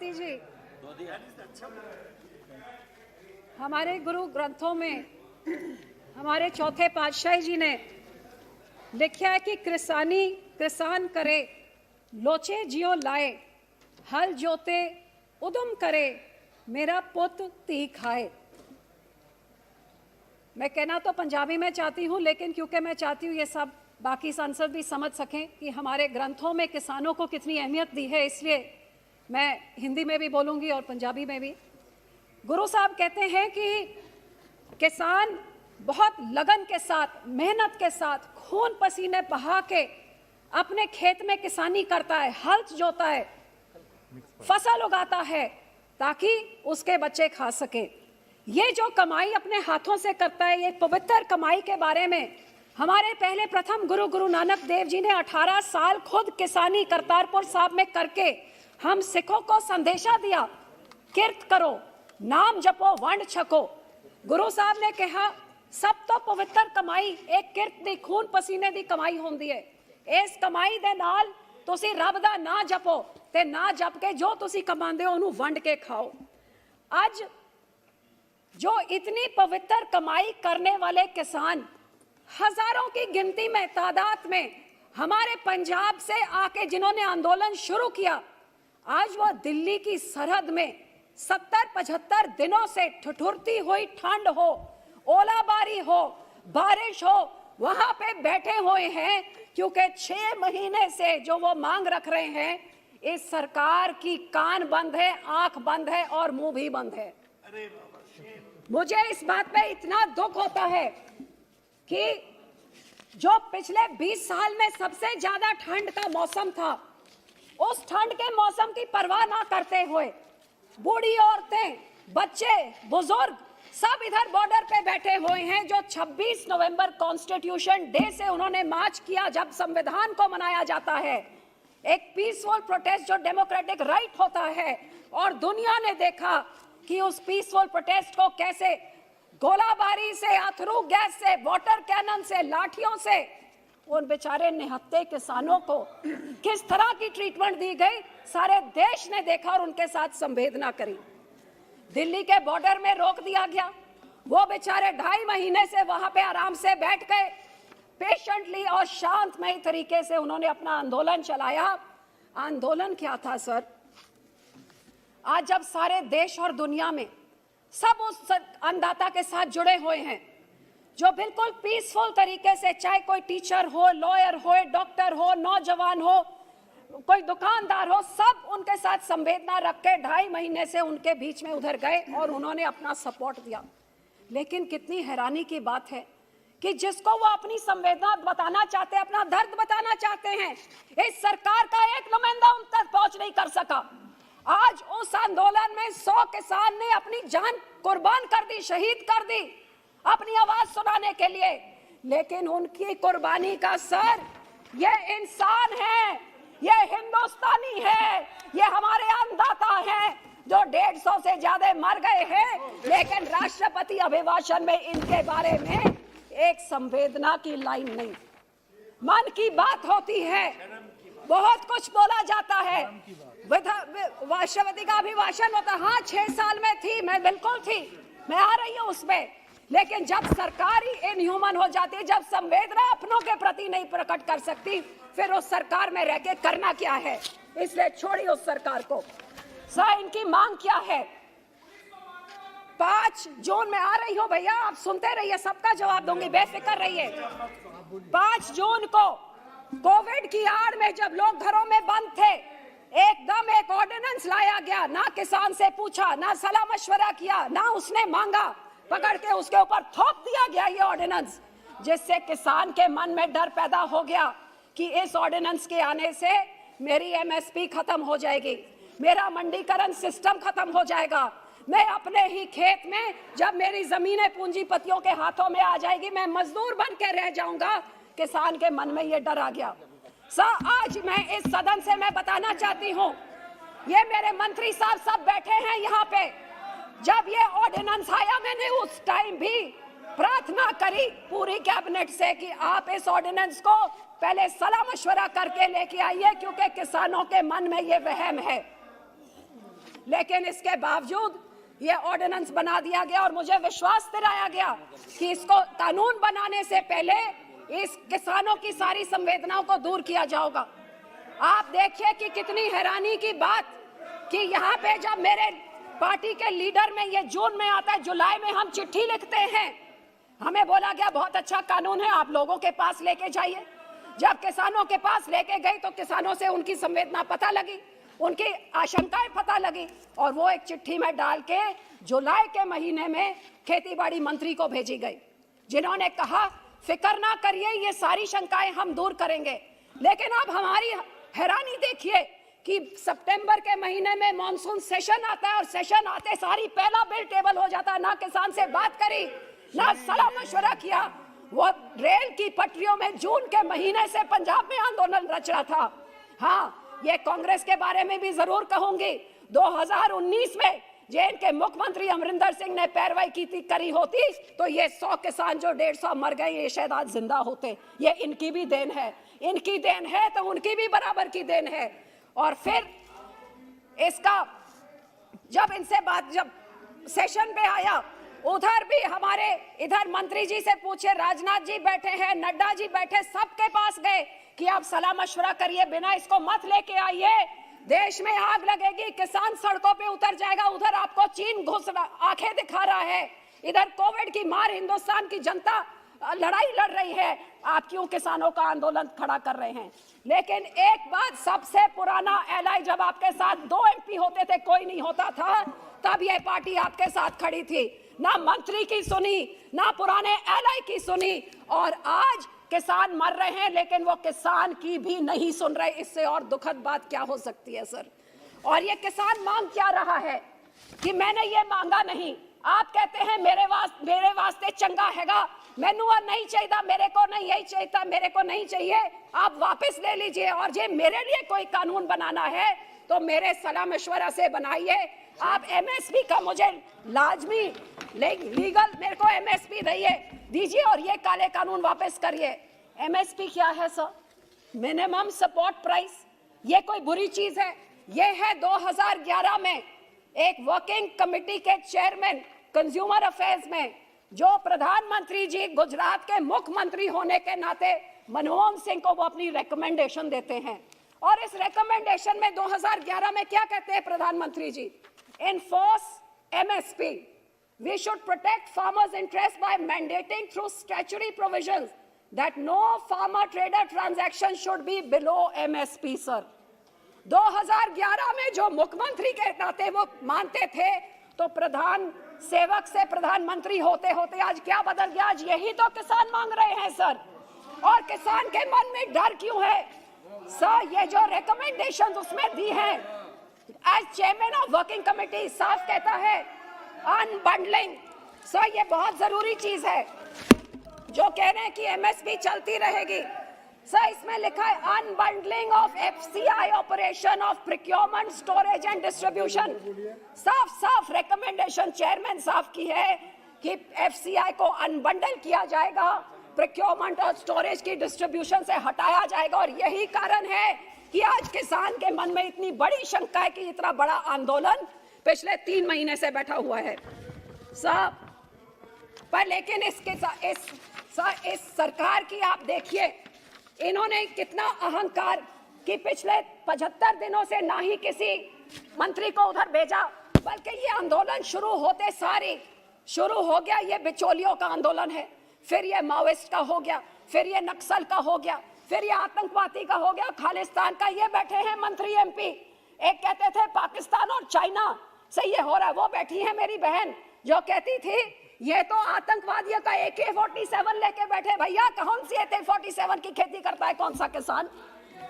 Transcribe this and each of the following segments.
मोदी जी, हमारे गुरु ग्रंथों में हमारे चौथे पातशाही जी ने लिखा है कि किसान करे लोचे जियो लाए, हल जोते उदम करे, मेरा पुत धी खाए। मैं कहना तो पंजाबी में चाहती हूँ, लेकिन क्योंकि मैं चाहती हूँ ये सब बाकी सांसद भी समझ सकें कि हमारे ग्रंथों में किसानों को कितनी अहमियत दी है, इसलिए मैं हिंदी में भी बोलूँगी और पंजाबी में भी। गुरु साहब कहते हैं कि किसान बहुत लगन के साथ, मेहनत के साथ, खून पसीने बहा के अपने खेत में किसानी करता है, हल जोता है, फसल उगाता है ताकि उसके बच्चे खा सके। ये जो कमाई अपने हाथों से करता है, ये पवित्र कमाई के बारे में हमारे पहले प्रथम गुरु नानक देव जी ने 18 साल खुद किसानी करतारपुर साहब में करके हम सिखों को संदेशा दिया, किरत करो, नाम जपो, वंड छको। गुरु साहब ने कहा सब तो पवित्र कमाई एक किरत दी, खून पसीने दी कमाई होंदी है। इस कमाई दे नाल तुसी रब दा ना जपो ते ना जप के जो तुसी कमांदे हो उन्हें वंड के खाओ। आज जो इतनी पवित्र कमाई करने वाले किसान हजारों की गिनती में, तादाद में हमारे पंजाब से आके जिन्होंने आंदोलन शुरू किया, आज वो दिल्ली की सरहद में 70-75 दिनों से ठिठुरती हुई ठंड हो, ओलाबारी हो, बारिश हो, वहां पे बैठे हुए हैं, क्योंकि 6 महीने से जो वो मांग रख रहे हैं, इस सरकार की कान बंद है, आंख बंद है और मुंह भी बंद है। मुझे इस बात पे इतना दुख होता है कि जो पिछले 20 साल में सबसे ज्यादा ठंड का मौसम था, उस ठंड के मौसम की परवाह ना करते हुए बूढ़ी औरतें, बच्चे, बुजुर्ग सब इधर बॉर्डर पे बैठे हुए हैं। जो 26 नवंबर कॉन्स्टिट्यूशन डे से उन्होंने मार्च किया, जब संविधान को मनाया जाता है, एक पीसफुल प्रोटेस्ट जो डेमोक्रेटिक राइट होता है, और दुनिया ने देखा कि उस पीसफुल प्रोटेस्ट को कैसे गोलाबारी से, अथरू गैस से, वाटर कैनन से, लाठियों से उन बेचारे निहत्थे किसानों को किस तरह की ट्रीटमेंट दी गई, सारे देश ने देखा और उनके साथ संवेदना करी। दिल्ली के बॉर्डर में रोक दिया गया, वो बेचारे 2.5 महीने से वहां पे आराम से बैठ गए, पेशेंटली और शांतमय तरीके से उन्होंने अपना आंदोलन चलाया। आंदोलन क्या था सर? आज जब सारे देश और दुनिया में सब उस अन्नदाता के साथ जुड़े हुए हैं जो बिल्कुल पीसफुल तरीके से, चाहे कोई टीचर हो, लॉयर हो, डॉक्टर हो, नौजवान हो, कोई दुकानदार हो, सब उनके साथ संवेदना रख के 2.5 महीने से उनके बीच में उधर गए और उन्होंने अपना सपोर्ट दिया। लेकिन कितनी हैरानी की बात है कि जिसको वो अपनी संवेदना बताना चाहते हैं, अपना दर्द बताना चाहते हैं, इस सरकार का एक नुमाइंदा उन तक पहुंच नहीं कर सका। आज उस आंदोलन में 100 किसान ने अपनी जान कुर्बान कर दी, शहीद कर दी अपनी आवाज सुनाने के लिए। लेकिन उनकी कुर्बानी का सर ये इंसान है, ये हिंदुस्तानी है, ये हमारे अन्नदाता हैं जो 150 से ज्यादा मर गए हैं, लेकिन राष्ट्रपति अभिभाषण में इनके बारे में एक संवेदना की लाइन नहीं। मन की बात होती है, बहुत कुछ बोला जाता है, राष्ट्रपति का अभिभाषण होता। हाँ, 6 साल में थी, मैं बिल्कुल थी, मैं आ रही हूँ उसमें, लेकिन जब सरकार ही इनह्यूमन हो जाती है, जब संवेदना अपनों के प्रति नहीं प्रकट कर सकती, फिर उस सरकार में रह के करना क्या है? इसलिए छोड़िए उस सरकार को। सर, इनकी मांग क्या है? 5 जून में आ रही हो भैया, आप सुनते रहिए, सबका जवाब दूंगी, बेफिक्र रहिए। 5 जून को कोविड की आड़ में जब लोग घरों में बंद थे, एकदम एक ऑर्डिनेंस लाया गया, ना किसान से पूछा, ना सलाह मशवरा किया, ना उसने मांगा, पकड़ के उसके ऊपर थोप दिया गया ये ऑर्डिनेंस, जिससे किसान के मन में डर पैदा हो गया कि इस ऑर्डिनेंस के आने से मेरी एमएसपी खत्म हो जाएगी, मेरा मंडीकरण सिस्टम खत्म हो जाएगा, मैं अपने ही खेत में जब मेरी जमीनें पूंजीपतियों के हाथों में आ जाएगी, मैं मजदूर बन के रह जाऊंगा। किसान के मन में ये डर आ गया। सर, आज मैं इस सदन से मैं बताना चाहती हूँ, ये मेरे मंत्री साहब सब बैठे हैं यहाँ पे, जब ये ऑर्डिनेंस आया मैंने उस टाइम भी प्रार्थना करी पूरी कैबिनेट से कि आप इस ऑर्डिनेंस को पहले सलाह मशवरा करके लेके आइए, क्योंकि किसानों के मन में ये वहम है। लेकिन इसके बावजूद ये ऑर्डिनेंस बना दिया गया और मुझे विश्वास दिलाया गया कि इसको कानून बनाने से पहले इस किसानों की सारी संवेदनाओं को दूर किया जाएगा। आप देखिए कि कितनी हैरानी की बात कि यहाँ पे जब मेरे पार्टी के लीडर में ये जून में आता है, जुलाई में हम चिट्ठी लिखते हैं, हमें बोला गया बहुत अच्छा कानून है, आप लोगों के पास लेके जाइए। जब किसानों के पास लेके गई तो किसानों से उनकी संवेदना पता लगी, उनकी आशंकाएं पता लगी और वो एक चिट्ठी में डाल के जुलाई के महीने में खेतीबाड़ी मंत्री को भेजी गई, जिन्होंने कहा फिक्र ना करिए, ये सारी शंकाएं हम दूर करेंगे। लेकिन अब हमारी हैरानी देखिए कि सितंबर के महीने में मॉनसून सेशन आता है और सेशन आते सारी पहला बिल टेबल हो जाता है। ना किसान से बात करी, ना सलाह मशवरा किया। वो रेल की पटरियों में जून के महीने से पंजाब में आंदोलन रच रहा था। हाँ, ये कांग्रेस के बारे में भी जरूर कहूंगी, 2019 में जेएन के मुख्यमंत्री अमरिंदर सिंह ने पैरवाई करी होती तो ये 100 किसान जो 150 मर गए ये शायद आज जिंदा होते। ये इनकी भी देन है, इनकी देन है तो उनकी भी बराबर की देन है। और फिर इसका जब इनसे बात जब सेशन पे आया, उधर भी हमारे इधर मंत्री जी से पूछे, राजनाथ जी बैठे हैं, नड्डा जी बैठे, सबके पास गए कि आप सलाह मशवरा करिए, बिना इसको मत लेके आइए, देश में आग लगेगी, किसान सड़कों पे उतर जाएगा। उधर आपको चीन घुस आंखें दिखा रहा है, इधर कोविड की मार हिंदुस्तान की जनता लड़ाई लड़ रही है, आप क्यों किसानों का आंदोलन खड़ा कर रहे हैं? लेकिन एक बात, सबसे पुराना एलआई जब आपके साथ 2 एमपी होते थे, कोई नहीं होता था, तब यह पार्टी आपके साथ खड़ी थी। ना मंत्री की सुनी, ना पुराने एलआई की सुनी, और आज किसान मर रहे हैं लेकिन वो किसान की भी नहीं सुन रहे। इससे और दुखद बात क्या हो सकती है सर? और ये किसान मांग क्या रहा है कि मैंने ये मांगा नहीं, आप कहते हैं मेरे वास्ते चंगा हैगा, मैनू नहीं चाहिए, मेरे को नहीं यही चाहिए, मेरे को नहीं चाहिए, आप वापस ले लीजिए। और ये मेरे लिए कोई कानून बनाना है तो मेरे सलाह मशवरा से बनाइए। आप एमएसपी का मुझे लाजमी लीगल मेरे को एमएसपी दीजिए और ये काले कानून वापस करिए। एमएसपी क्या है सर? Minimum support price. ये कोई बुरी चीज है? ये है 2011 में एक वर्किंग कमेटी के चेयरमैन कंज्यूमर अफेयर्स में, जो प्रधानमंत्री जी गुजरात के मुख्यमंत्री होने के नाते मनमोहन सिंह को वो अपनी रिकमेंडेशन देते हैं। और इस रिकमेंडेशन में 2011 में क्या कहते हैं प्रधानमंत्री जी? Enforce MSP. We should protect farmers' interests by mandating through statutory provisions that no farmer-trader transaction should be below MSP, sir. 2011 में जो मुख्यमंत्री के नाते वो मानते थे, तो प्रधान सेवक से प्रधानमंत्री होते होते आज क्या बदल गया? आज यही तो किसान मांग रहे हैं सर। और किसान के मन में डर क्यों है सर? ये जो रिकमेंडेशन उसमें दी है, as chairman of working committee साफ कहता है अनबंडलिंग। सर ये बहुत जरूरी चीज है जो कह रहे हैं कि एमएसपी चलती रहेगी। सर इसमें लिखा है unbundling of FCI operation of procurement, storage and distribution. साफ साफ रिकमेंडेशन चेयरमैन साहब की है कि एफसीआई को अनबंडल किया जाएगा, प्रोक्योरमेंट और स्टोरेज की डिस्ट्रीब्यूशन से हटाया जाएगा। और यही कारण है कि आज किसान के मन में इतनी बड़ी शंका है कि इतना बड़ा आंदोलन पिछले 3 महीने से बैठा हुआ है साहब। पर लेकिन इस सरकार की आप देखिए, इन्होंने कितना अहंकार कि पिछले 75 दिनों से ना ही किसी मंत्री को उधर भेजा, बल्कि ये आंदोलन शुरू होते सारे शुरू हो गया, ये बिचौलियों का आंदोलन है, फिर ये माओइस्ट का हो गया, फिर ये नक्सल का हो गया, फिर ये आतंकवादी का हो गया, खालिस्तान का। ये बैठे हैं मंत्री एमपी, एक कहते थे पाकिस्तान और चाइना से ये हो रहा है, वो बैठी है मेरी बहन जो कहती थी ये तो आतंकवादियों का AK-47 लेके बैठे। भैया कौन सी AK-47 की खेती करता है कौन सा किसान?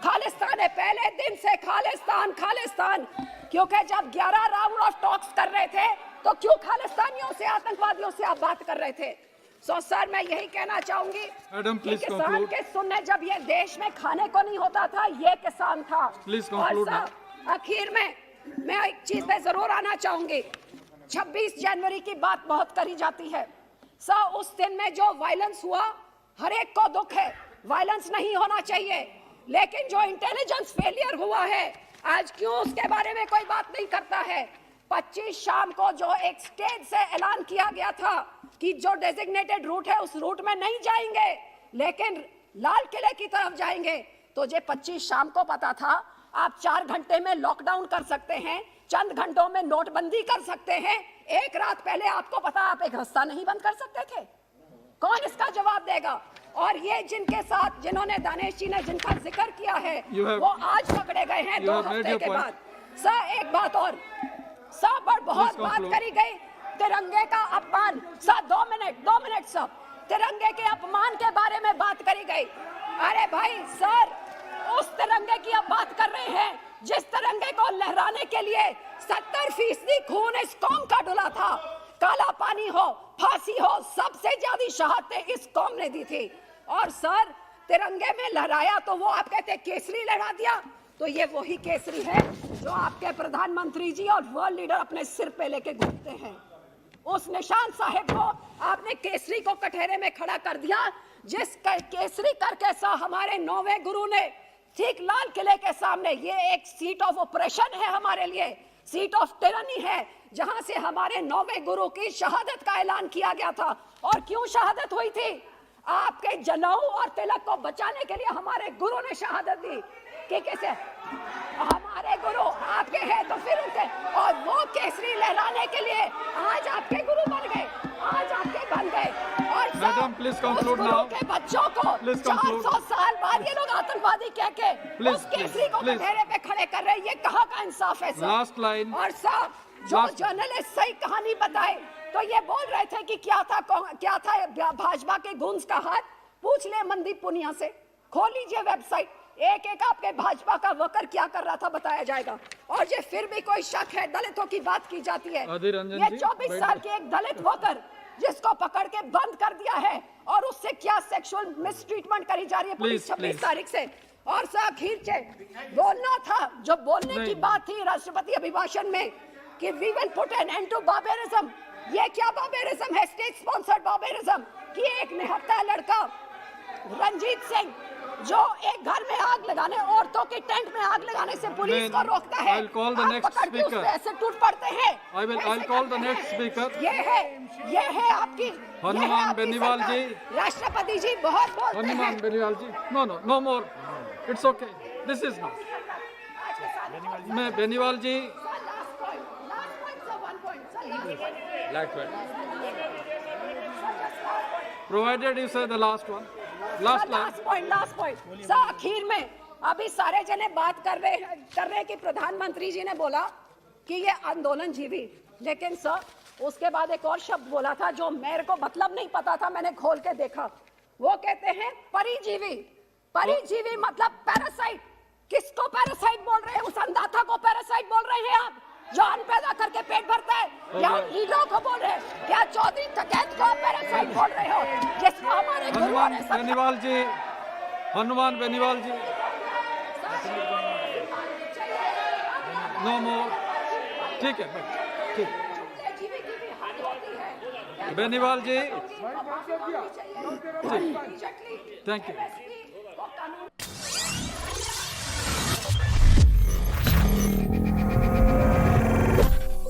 खालिस्तान है, पहले दिन से खालिस्तान खालिस्तान। क्योंकि जब 11 राउंड ऑफ टॉक्स कर रहे थे तो क्यों खालिस्तानियों से, आतंकवादियों से आप बात कर रहे थे? सो सर मैं यही कहना चाहूंगी कि किसान के सुनने जब ये देश में खाने को नहीं होता था, ये किसान था। और सर आखिर में मैं एक चीज पे जरूर आना चाहूंगी, 26 जनवरी की बात बहुत करी जाती है सर। उस दिन में जो वायलेंस हुआ, हर एक को दुख है, वायलेंस नहीं होना चाहिए, लेकिन जो इंटेलिजेंस फेलियर हुआ है आज क्यों उसके बारे में कोई बात नहीं करता है? 25 शाम को जो एक स्टेज से ऐलान किया गया था कि जो डेजिग्नेटेड रूट है उस रूट में नहीं जाएंगे लेकिन लाल किले की तरफ जाएंगे, तो ये 25 शाम को पता था आप 4 घंटे में लॉकडाउन कर सकते हैं, चंद घंटों में नोटबंदी कर सकते हैं। एक रात पहले आपको पता आप एक रास्ता नहीं बंद कर सकते थे। कौन इसका जवाब देगा? और ये जिनके साथ जिन्होंने दानिश जी ने जिनका जिक्र किया है वो आज पकड़े गए हैं 2 हफ्ते के बाद। सर एक बात और, सब पर बहुत बात करी गई तिरंगे का अपमान। सर 2 मिनट सब तिरंगे के अपमान के बारे में बात करी गई। अरे भाई सर, उस तिरंगे की अब बात कर रहे हैं जिस तिरंगे को लहराने के लिए 70% खून इस कौम का डुला था। काला पानी हो, फांसी हो, सबसे ज्यादा शहादतें इस कौम ने दी थी। और सर तिरंगे में लहराया तो वो आप कहते केसरी लहरा दिया, तो ये वही केसरी है जो आपके प्रधानमंत्री जी और वर्ल्ड लीडर अपने सिर पे लेके घूमते हैं। उस निशान साहिब को आपने केसरी को कटहरे में खड़ा कर दिया, जिस केसरी करके सा हमारे 9वें गुरु ने ठीक लाल किले के सामने, ये एक सीट ऑफ ऑपरेशन है हमारे लिए, सीट ऑफ टिरनी है, जहां से हमारे 9वें गुरु की शहादत का ऐलान किया गया था। और क्यों शहादत हुई थी? आपके जनेऊ और तिलक को बचाने के लिए हमारे गुरु ने शहादत दी कि कैसे हमारे गुरु आपके हैं तो फिर उनके, और वो केसरी लहराने के लिए आज आपके गुरु बन गए, आज आपके बन गए। और मैडम प्लीज कंक्लूड नाउ। के बच्चों को 400 साल बाद ये लोग आतंकवादी कह के उस केसरी को कटहरे पे खड़े कर रहे हैं। ये कहाँ का इंसाफ है सर? Last line. और साहब जो जर्नलिस्ट सही कहानी बताए तो ये बोल रहे थे कि क्या था भाजपा के गुंज का हाथ। पूछ ले मनदीप पुनिया से, खोल लीजिए वेबसाइट, एक एक आपके भाजपा का वर्कर क्या कर रहा था बताया जाएगा। और ये फिर भी कोई शक है, दलितों की बात की जाती है। ये 24 साल के एक दलित वर्कर जिसको पकड़ के बंद कर दिया है और उससे क्या सेक्सुअल मिसट्रीटमेंट करी जा रही है पुलिस 26 तारीख से। और सर आखिर से बोलना था, जो बोलने की बात थी राष्ट्रपति अभिभाषण में कि we will put an end to barbarism. ये क्या बार्बेरिज्म है? स्टेट स्पॉन्सर्ड बार्बेरिज्म कि एक निहत्था लड़का रंजीत सिंह जो एक घर में आग लगाने, औरतों के टेंट में आग लगाने से पुलिस को रोकता है, I'll call the next speaker. ऐसे टूट पड़ते हैं। I'll call the next speaker. ये है आपकी हनुमान बेनीवाल जी। राष्ट्रपति जी बहुत बोलते हैं। हनुमान बेनीवाल जी, no more, it's okay, this is not। मैं बेनीवाल जी, provided you say the last one, last point। Sir आखिर में अभी सारे जने बात कर रहे कि प्रधानमंत्री जी ने बोला कि ये आंदोलन जीवी, लेकिन सर उसके बाद एक और शब्द बोला था जो मेरे को मतलब नहीं पता था, मैंने खोल के देखा। वो कहते हैं परिजीवी। परिजीवी मतलब पैरासाइट। किसको पैरासाइट बोल रहे हैं? उस अंधाता को पैरासाइट बोल रहे हैं आप जो अन्न पैदा करके पेट भरता है, या उन लीडरों को बोल रहे हैं? क्या चौधरी टकैत को पैरासाइट बोल रहे हो जिसको हमारे हनुमान बेनीवाल जी, हनुमान बेनीवाल जी, नो मोर। ठीक है, ठीक। बेनीवाल जी, थैंक यू।